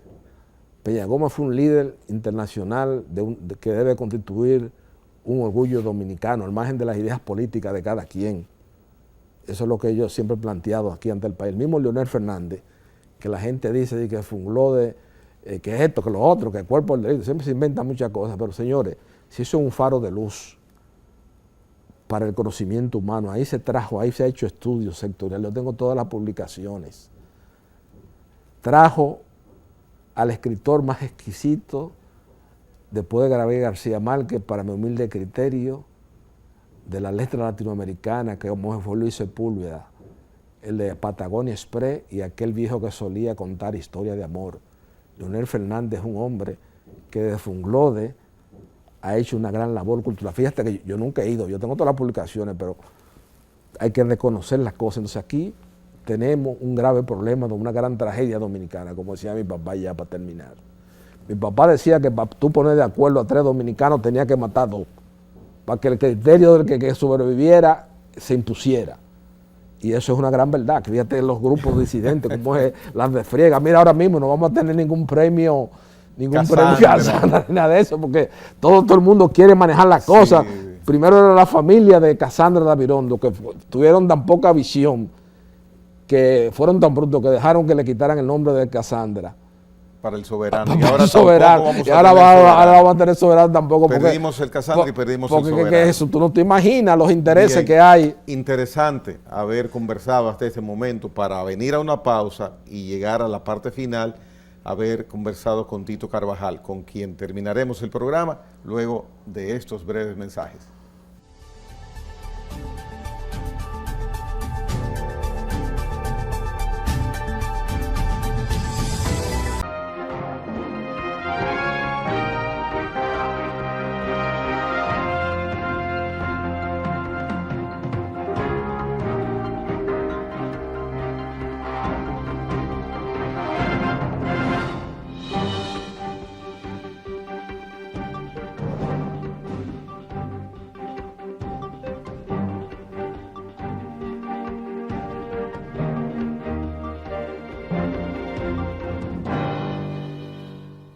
Peña Gómez fue un líder internacional que debe constituir un orgullo dominicano, al margen de las ideas políticas de cada quien. Eso es lo que yo siempre he planteado aquí ante el país. El mismo Leonel Fernández, que la gente dice que fungló que es esto, que lo otro, que el cuerpo del delito, siempre se inventan muchas cosas, pero señores, si eso es un faro de luz para el conocimiento humano, ahí se ha hecho estudios sectoriales, yo tengo todas las publicaciones. Trajo al escritor más exquisito, después de Gabriel García Márquez, para mi humilde criterio, de la letra latinoamericana, que como fue Luis Sepúlveda, el de Patagonia Express y aquel viejo que solía contar historias de amor. Leonel Fernández es un hombre que desde Funglode ha hecho una gran labor cultural. Fíjate que yo nunca he ido, yo tengo todas las publicaciones, pero hay que reconocer las cosas. Entonces aquí tenemos un grave problema, una gran tragedia dominicana, como decía mi papá ya para terminar. Mi papá decía que para tú poner de acuerdo a 3 dominicanos tenía que matar 2, para que el criterio del que sobreviviera se impusiera. Y eso es una gran verdad, que fíjate los grupos disidentes, como es las de friega. Mira, ahora mismo no vamos a tener ningún premio Casandra, nada de eso, porque todo el mundo quiere manejar las cosas. Sí. Primero era la familia de Casandra Davirondo, que tuvieron tan poca visión, que fueron tan brutos que dejaron que le quitaran el nombre de Casandra. para el soberano. Y Y ahora soberano. vamos Y a ahora tener soberano. vamos a tener soberano tampoco. Perdimos el Casandra y perdimos el soberano. Porque eso, tú no te imaginas los intereses que hay. Interesante haber conversado hasta este momento para venir a una pausa y llegar a la parte final, haber conversado con Tito Carvajal, con quien terminaremos el programa luego de estos breves mensajes.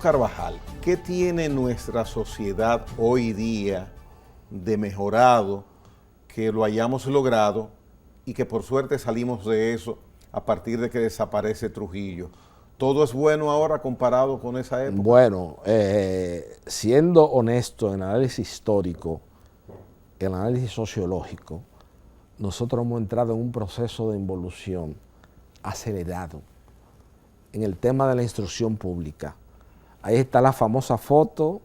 Carvajal, ¿qué tiene nuestra sociedad hoy día de mejorado que lo hayamos logrado y que por suerte salimos de eso a partir de que desaparece Trujillo? ¿Todo es bueno ahora comparado con esa época? Bueno, siendo honesto en el análisis histórico, en el análisis sociológico, nosotros hemos entrado en un proceso de involución acelerado en el tema de la instrucción pública. Ahí está la famosa foto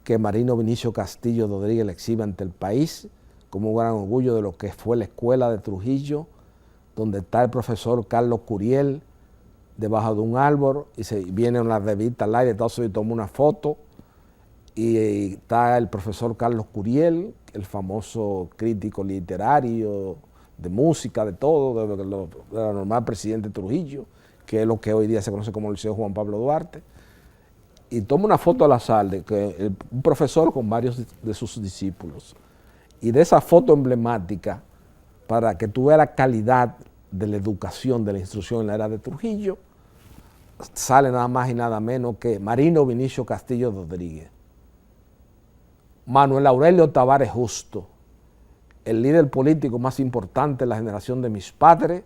que Marino Vinicio Castillo Rodríguez le exhibe ante el país como un gran orgullo de lo que fue la escuela de Trujillo, donde está el profesor Carlos Curiel debajo de un árbol y viene una revista al aire, entonces y toma una foto y está el profesor Carlos Curiel, el famoso crítico literario, de música, de todo, de la normal presidente Trujillo, que es lo que hoy día se conoce como el Liceo Juan Pablo Duarte. Y toma una foto al azar de un profesor con varios de sus discípulos. Y de esa foto emblemática, para que tú veas la calidad de la educación, de la instrucción en la era de Trujillo, sale nada más y nada menos que Marino Vinicio Castillo Rodríguez, Manuel Aurelio Tavares Justo, el líder político más importante de la generación de mis padres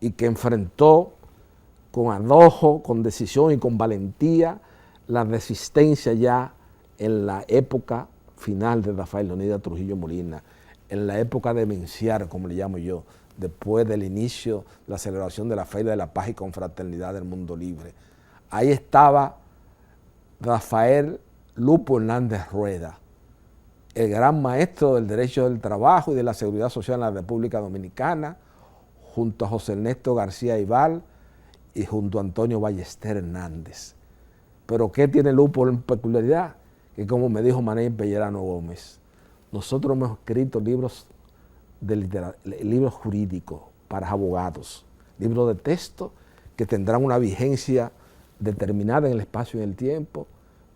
y que enfrentó con arrojo, con decisión y con valentía la resistencia ya en la época final de Rafael Leónidas Trujillo Molina, en la época de Menciar, como le llamo yo, después del inicio de la celebración de la Feria de la Paz y Confraternidad del Mundo Libre. Ahí estaba Rafael Lupo Hernández Rueda, el gran maestro del derecho del trabajo y de la seguridad social en la República Dominicana, junto a José Ernesto García Ibal y junto a Antonio Ballester Hernández. Pero ¿qué tiene Lupo en peculiaridad? Que como me dijo Manuel Pellerano Gómez, nosotros hemos escrito libros libros jurídicos para abogados, libros de texto que tendrán una vigencia determinada en el espacio y en el tiempo,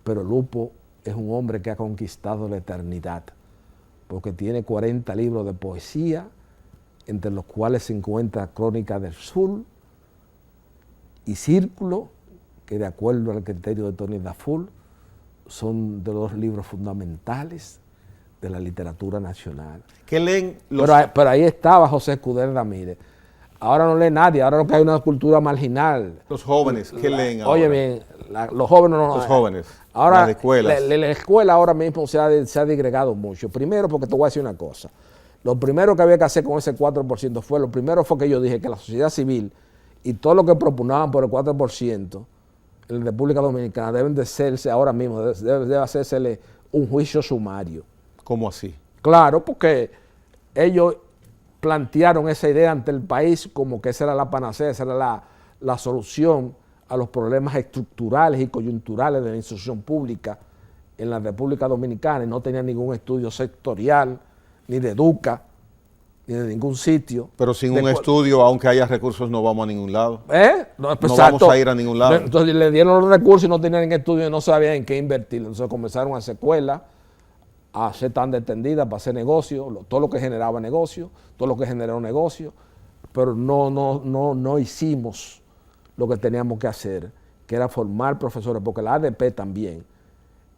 pero Lupo es un hombre que ha conquistado la eternidad, porque tiene 40 libros de poesía, entre los cuales se encuentra Crónica del Sur y Círculo, que de acuerdo al criterio de Tony Dafur, son de los libros fundamentales de la literatura nacional. ¿Qué leen los... Pero ahí estaba José Escudero Ramírez. Ahora no lee nadie, ahora lo que hay es una cultura marginal. Los jóvenes, ¿qué leen ahora? Oye bien, los jóvenes no... Los jóvenes, ahora, las escuelas. La escuela ahora mismo se ha disgregado mucho. Primero, porque te voy a decir una cosa. Lo primero que había que hacer con ese 4% fue que yo dije que la sociedad civil y todo lo que propugnaban por el 4% en la República Dominicana deben de hacerse ahora mismo, debe hacérsele un juicio sumario. ¿Cómo así? Claro, porque ellos plantearon esa idea ante el país como que esa era la panacea, esa era la solución a los problemas estructurales y coyunturales de la instrucción pública en la República Dominicana y no tenían ningún estudio sectorial, ni de Educa, ni de ningún sitio. Pero sin un estudio, aunque haya recursos, no vamos a ningún lado. No vamos a ir a ningún lado. Entonces le dieron los recursos y no tenían estudio y no sabían en qué invertir. Entonces comenzaron a hacer escuelas, a ser tan extendidas para hacer negocios, todo lo que generaba negocio, todo lo que generó negocio, pero no hicimos lo que teníamos que hacer, que era formar profesores, porque la ADP también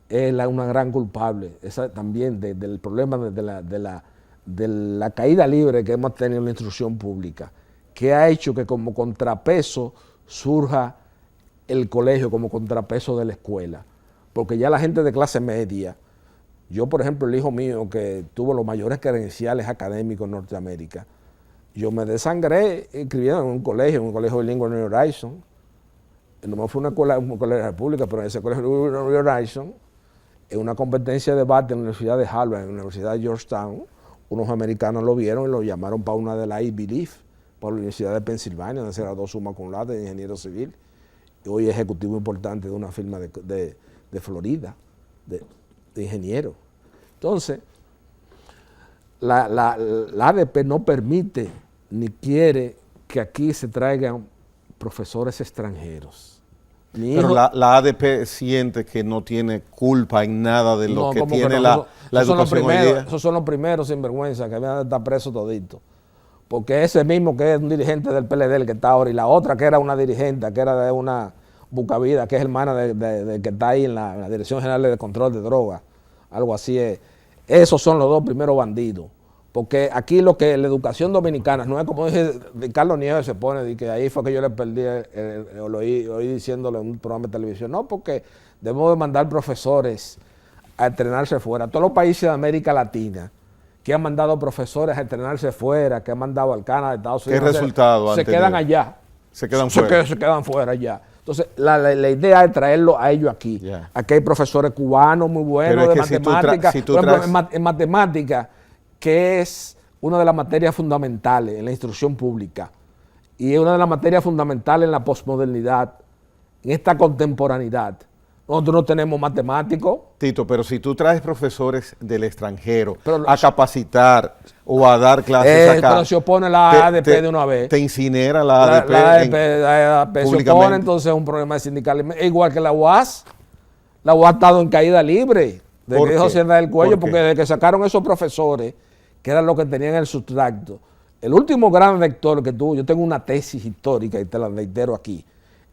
es una gran culpable también del problema de la caída libre que hemos tenido en la instrucción pública, que ha hecho que como contrapeso surja el colegio como contrapeso de la escuela, porque ya la gente de clase media, yo por ejemplo el hijo mío que tuvo los mayores credenciales académicos en Norteamérica, yo me desangré escribiendo en un colegio bilingüe en New Horizon, no fue una escuela de la República, pero en ese colegio New Horizon, en una competencia de debate en la Universidad de Harvard, en la Universidad de Georgetown, unos americanos lo vieron y lo llamaron para una de la Ivy League, para la Universidad de Pensilvania, donde se graduó summa cum laude de ingeniero civil, y hoy es ejecutivo importante de una firma de Florida, de ingeniero. Entonces, la ADP no permite ni quiere que aquí se traigan profesores extranjeros. Pero la ADP siente que no tiene culpa en nada de lo que tiene la educación hoy día. Esos son los primeros sinvergüenza que van a estar presos toditos. Porque ese mismo que es un dirigente del PLD, el que está ahora, y la otra que era una dirigente, que era de una Bucavida, que es hermana de que está ahí en la Dirección General de Control de Drogas, algo así es. Esos son los dos primeros bandidos. Porque aquí la educación dominicana, no es como dice Carlos Nieves se pone, de que ahí fue que yo le perdí, lo oí diciéndole en un programa de televisión. No, porque debemos de mandar profesores a entrenarse fuera. Todos los países de América Latina que han mandado profesores a entrenarse fuera, que han mandado al Canadá, Estados Unidos. ¿Qué resultado? Se quedan allá. Se quedan fuera. Se quedan fuera allá. Entonces, la idea es traerlo a ellos aquí. Yeah. Aquí hay profesores cubanos muy buenos de matemáticas. En matemáticas, que es una de las materias fundamentales en la instrucción pública y es una de las materias fundamentales en la posmodernidad, en esta contemporaneidad. Nosotros no tenemos matemáticos. Tito, pero si tú traes profesores del extranjero a capacitar o a dar clases acá. Pero se opone la ADP de una vez. Te incinera la ADP. La ADP se opone, entonces es un problema de sindicalismo. Igual que la UAS. La UAS ha estado en caída libre. De que dijo Hacienda del Cuello, porque desde que sacaron esos profesores, que eran los que tenían el sustracto. El último gran rector que tuvo, yo tengo una tesis histórica y te la reitero aquí.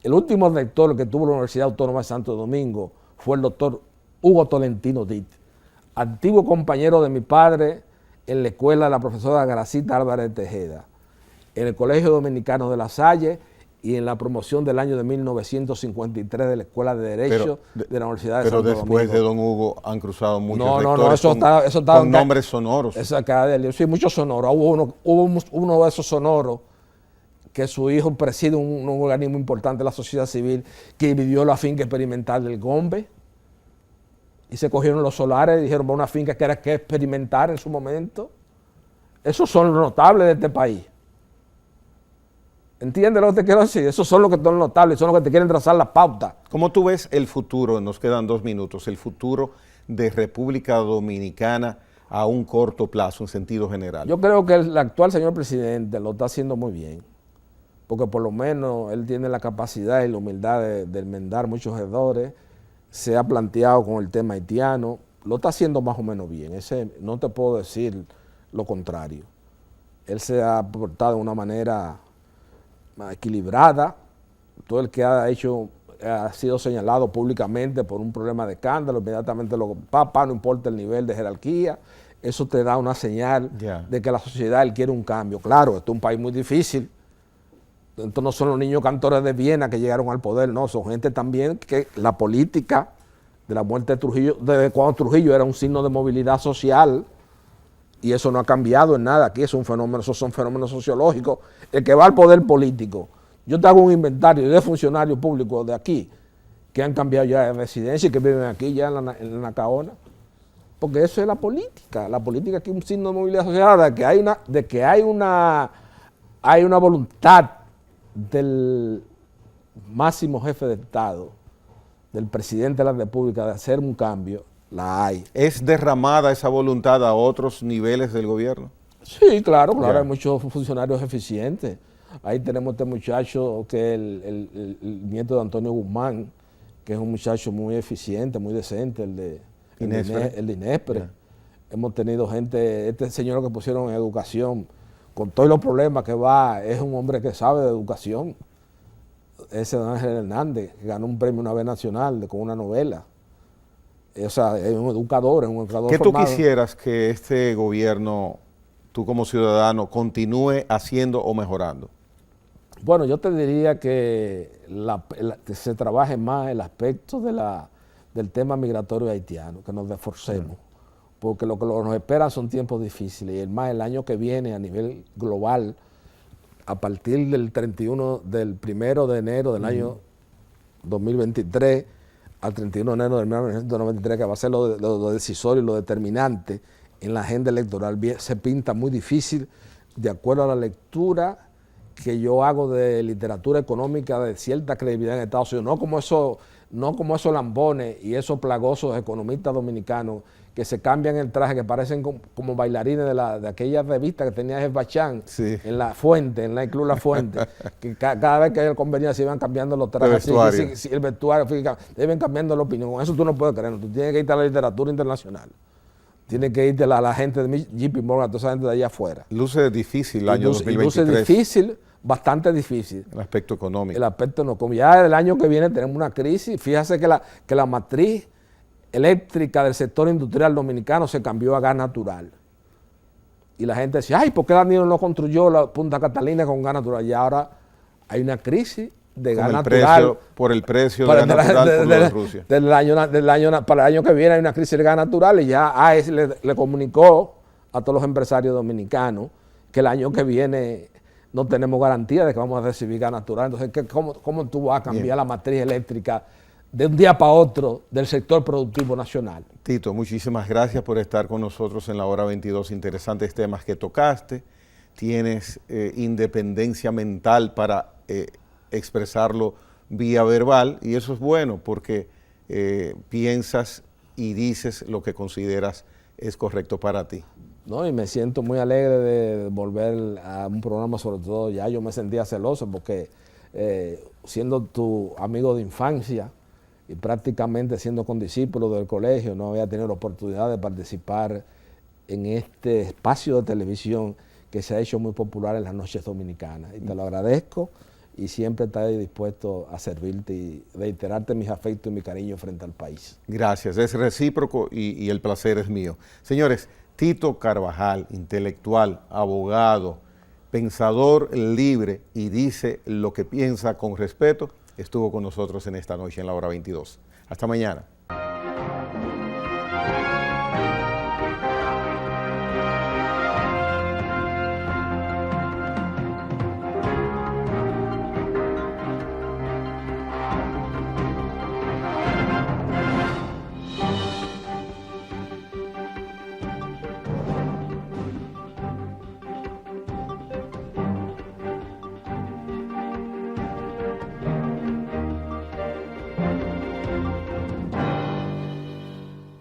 El último rector que tuvo la Universidad Autónoma de Santo Domingo fue el doctor Hugo Tolentino Dit, antiguo compañero de mi padre en la escuela de la profesora Gracita Álvarez Tejeda, en el Colegio Dominicano de La Salle y en la promoción del año de 1953 de la Escuela de Derecho de la Universidad de Santo Domingo. Pero después de don Hugo han cruzado muchos rectores eso con nombres sonoros. Sí, muchos sonoros. Hubo uno de esos sonoros que su hijo preside un organismo importante de la sociedad civil que dividió la finca experimental del Gombe y se cogieron los solares y dijeron, una finca que era que experimentar en su momento. Esos son los notables de este país. ¿Entiendes lo que te quiero decir? Esos son los que son notables, son los que te quieren trazar la pauta. ¿Cómo tú ves el futuro, nos quedan 2 minutos, el futuro de República Dominicana a un corto plazo en sentido general? Yo creo que el actual señor presidente lo está haciendo muy bien, porque por lo menos él tiene la capacidad y la humildad de enmendar muchos errores, se ha planteado con el tema haitiano, lo está haciendo más o menos bien, no te puedo decir lo contrario. Él se ha portado de una manera equilibrada. Todo el que ha sido señalado públicamente por un problema de escándalo, inmediatamente no importa el nivel de jerarquía, eso te da una señal de que la sociedad él quiere un cambio. Claro, esto es un país muy difícil, estos no son los niños cantores de Viena que llegaron al poder, no, son gente también que la política de la muerte de Trujillo, desde cuando Trujillo era un signo de movilidad social, y eso no ha cambiado en nada. Aquí es un fenómeno, esos son fenómenos sociológicos. El que va al poder político, yo te hago un inventario de funcionarios públicos de aquí que han cambiado ya de residencia y que viven aquí ya en la Nacaona. Porque eso es la política. La política aquí es un signo de movilidad social, de que hay una voluntad del máximo jefe de Estado, del presidente de la República, de hacer un cambio. La hay. ¿Es derramada esa voluntad a otros niveles del gobierno? Sí, claro, hay muchos funcionarios eficientes. Ahí tenemos este muchacho que es el nieto de Antonio Guzmán, que es un muchacho muy eficiente, muy decente, el de Inespre. Hemos tenido gente, este señor que pusieron en educación, con todos los problemas que va, es un hombre que sabe de educación. Ese don Ángel Hernández, que ganó un premio una vez nacional con una novela. O sea, es un educador ¿Qué formado. tú quisieras que este gobierno, tú como ciudadano, continúe haciendo o mejorando? Bueno, yo te diría que se trabaje más el aspecto del tema migratorio haitiano, que nos esforcemos, porque lo que nos espera son tiempos difíciles, y el año que viene a nivel global, a partir del 1 de enero del año 2023 al 31 de enero de 1993, que va a ser lo decisorio y lo determinante en la agenda electoral, se pinta muy difícil de acuerdo a la lectura que yo hago de literatura económica de cierta credibilidad en Estados Unidos, no como esos lambones y esos plagosos economistas dominicanos que se cambian el traje, que parecen como bailarines de aquella revista que tenía Jeff Bachán en La Fuente, en la Club La Fuente, que cada vez que hay conveniencia se iban cambiando los trajes. El vestuario, deben cambiando la opinión. Con eso tú no puedes creerlo. Tú tienes que irte a la literatura internacional. Tienes que irte a la gente de JP Morgan, a toda esa gente de allá afuera. Luce difícil el año 2023. Luce difícil, bastante difícil. El aspecto económico. El aspecto económico. Ya el año que viene tenemos una crisis. Fíjate que la matriz eléctrica del sector industrial dominicano se cambió a gas natural. Y la gente decía, ay, ¿por qué Danilo no construyó la Punta Catalina con gas natural? Y ahora hay una crisis de gas natural. Por el precio de gas natural por lo de Rusia. Para el año que viene hay una crisis de gas natural, y ya AES le comunicó a todos los empresarios dominicanos que el año que viene no tenemos garantía de que vamos a recibir gas natural. Entonces, ¿cómo tú vas a cambiar la matriz eléctrica de un día para otro del sector productivo nacional? Tito, muchísimas gracias por estar con nosotros en la hora 22. Interesantes temas que tocaste. Tienes independencia mental para expresarlo vía verbal, y eso es bueno porque piensas y dices lo que consideras es correcto para ti. No, y me siento muy alegre de volver a un programa, sobre todo ya yo me sentía celoso porque siendo tu amigo de infancia y prácticamente siendo condiscípulo del colegio, no había tenido la oportunidad de participar en este espacio de televisión que se ha hecho muy popular en las noches dominicanas. Y te lo agradezco, y siempre estaré dispuesto a servirte y reiterarte mis afectos y mi cariño frente al país. Gracias, es recíproco y el placer es mío. Señores, Tito Carvajal, intelectual, abogado, pensador libre y dice lo que piensa con respeto, estuvo con nosotros en esta noche en la hora 22. Hasta mañana.